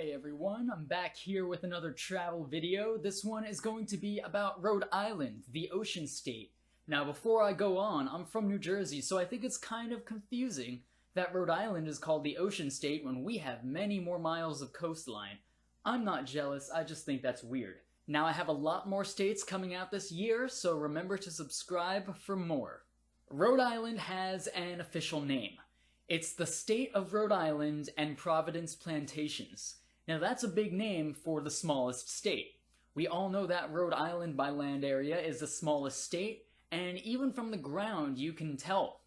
Hey everyone, I'm back here with another travel video. This one is going to be about Rhode Island, the ocean state. Now before I go on, I'm from New Jersey, so I think it's kind of confusing that Rhode Island is called the ocean state when we have many more miles of coastline. I'm not jealous, I just think that's weird. Now I have a lot more states coming out this year, so remember to subscribe for more. Rhode Island has an official name. It's the State of Rhode Island and Providence Plantations. Now that's a big name for the smallest state. We all know that Rhode Island by land area is the smallest state, and even from the ground you can tell.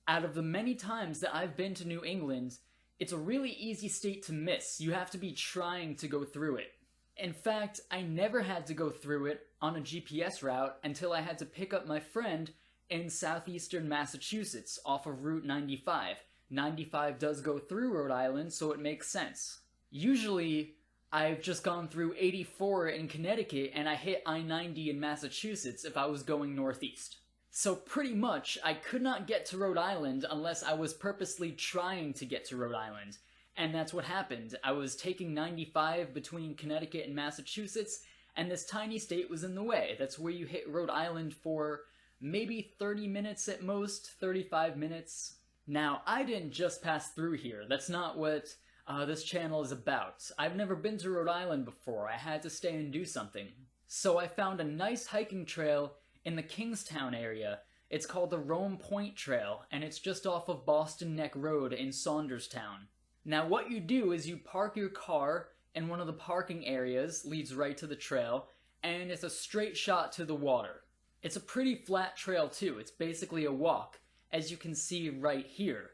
Out of the many times that I've been to New England, it's a really easy state to miss. You have to be trying to go through it. In fact, I never had to go through it on a GPS route until I had to pick up my friend in southeastern Massachusetts off of Route 95. 95 does go through Rhode Island, so it makes sense. Usually, I've just gone through 84 in Connecticut and I hit I-90 in Massachusetts if I was going northeast. So pretty much, I could not get to Rhode Island unless I was purposely trying to get to Rhode Island. And that's what happened. I was taking 95 between Connecticut and Massachusetts, and this tiny state was in the way. That's where you hit Rhode Island for maybe 30 minutes at most, 35 minutes. Now, I didn't just pass through here. That's not what this channel is about. I've never been to Rhode Island before. I had to stay and do something. So I found a nice hiking trail in the Kingstown area. It's called the Rome Point Trail, and it's just off of Boston Neck Road in Saunderstown. Now, what you do is you park your car in one of the parking areas, leads right to the trail, and it's a straight shot to the water. It's a pretty flat trail too. It's basically a walk, as you can see right here.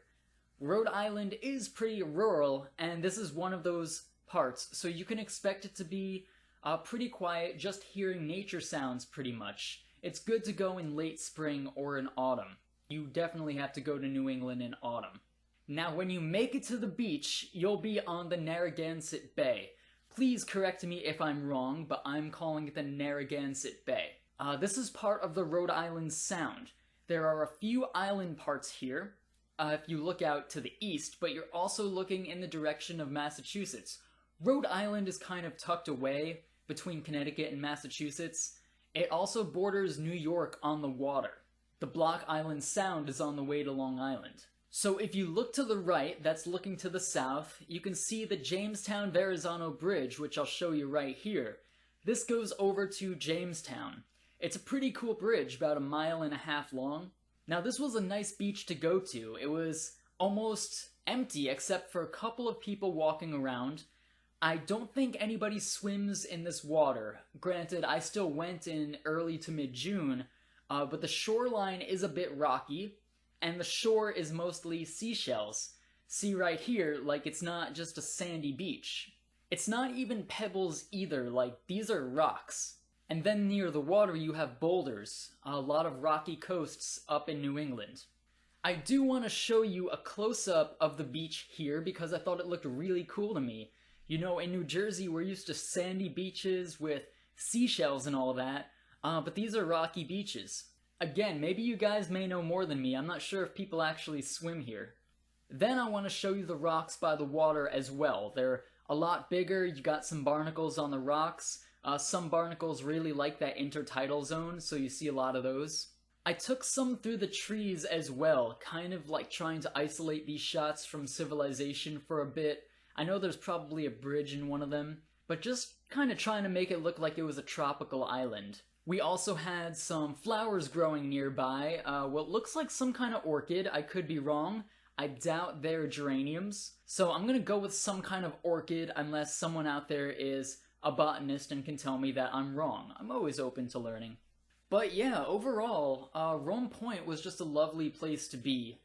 Rhode Island is pretty rural, and this is one of those parts, so you can expect it to be pretty quiet, just hearing nature sounds pretty much. It's good to go in late spring or in autumn. You definitely have to go to New England in autumn. Now, when you make it to the beach, you'll be on the Narragansett Bay. Please correct me if I'm wrong, but I'm calling it the Narragansett Bay. This is part of the Rhode Island Sound. There are a few island parts here, if you look out to the east, but you're also looking in the direction of Massachusetts. Rhode Island is kind of tucked away between Connecticut and Massachusetts. It also borders New York on the water. The Block Island Sound is on the way to Long Island. So if you look to the right, that's looking to the south, you can see the Jamestown-Verrazano Bridge, which I'll show you right here. This goes over to Jamestown. It's a pretty cool bridge, about 1.5 miles long. Now this was a nice beach to go to. It was almost empty except for a couple of people walking around. I don't think anybody swims in this water. Granted, I still went in early to mid-June, but the shoreline is a bit rocky, and the shore is mostly seashells. See right here, like it's not just a sandy beach. It's not even pebbles either, like these are rocks. And then near the water you have boulders, a lot of rocky coasts up in New England. I do want to show you a close-up of the beach here because I thought it looked really cool to me. You know, in New Jersey we're used to sandy beaches with seashells and all that, but these are rocky beaches. Again, maybe you guys may know more than me, I'm not sure if people actually swim here. Then I want to show you the rocks by the water as well. They're a lot bigger, you got some barnacles on the rocks. Some barnacles really like that intertidal zone, so you see a lot of those. I took some through the trees as well, kind of like trying to isolate these shots from civilization for a bit. I know there's probably a bridge in one of them, but just kind of trying to make it look like it was a tropical island. We also had some flowers growing nearby, what looks like some kind of orchid. I could be wrong. I doubt they're geraniums. So I'm gonna go with some kind of orchid unless someone out there is a botanist and can tell me that I'm wrong. I'm always open to learning. But yeah, overall, Rome Point was just a lovely place to be.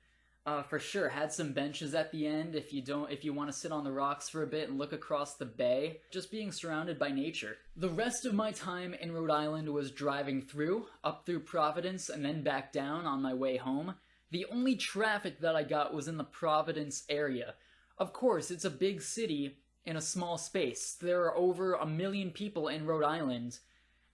For sure, had some benches at the end if you want to sit on the rocks for a bit and look across the bay, just being surrounded by nature. The rest of my time in Rhode Island was driving through, up through Providence and then back down on my way home. The only traffic that I got was in the Providence area. Of course, it's a big city in a small space. There are over 1 million people in Rhode Island,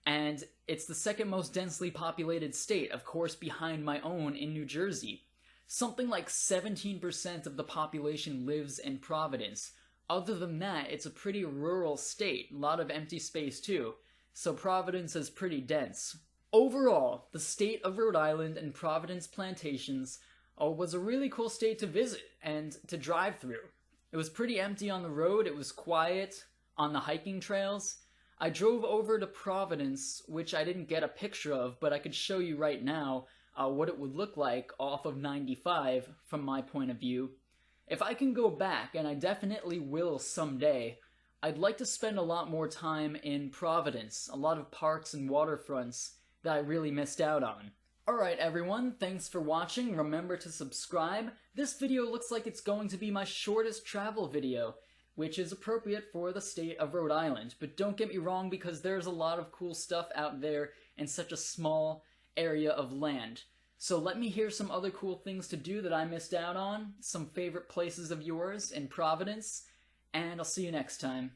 and it's the second most densely populated state, of course behind my own in New Jersey. Something like 17% of the population lives in Providence, Other than that, it's a pretty rural state, a lot of empty space too, so Providence is pretty dense. Overall, the state of Rhode Island and Providence Plantations was a really cool state to visit and to drive through. It was pretty empty on the road, it was quiet on the hiking trails. I drove over to Providence, which I didn't get a picture of, but I could show you right now what it would look like off of 95 from my point of view. If I can go back, and I definitely will someday, I'd like to spend a lot more time in Providence, a lot of parks and waterfronts that I really missed out on. Alright everyone, thanks for watching, remember to subscribe. This video looks like it's going to be my shortest travel video, which is appropriate for the state of Rhode Island. But don't get me wrong, because there's a lot of cool stuff out there in such a small area of land. So let me hear some other cool things to do that I missed out on, some favorite places of yours in Providence, and I'll see you next time.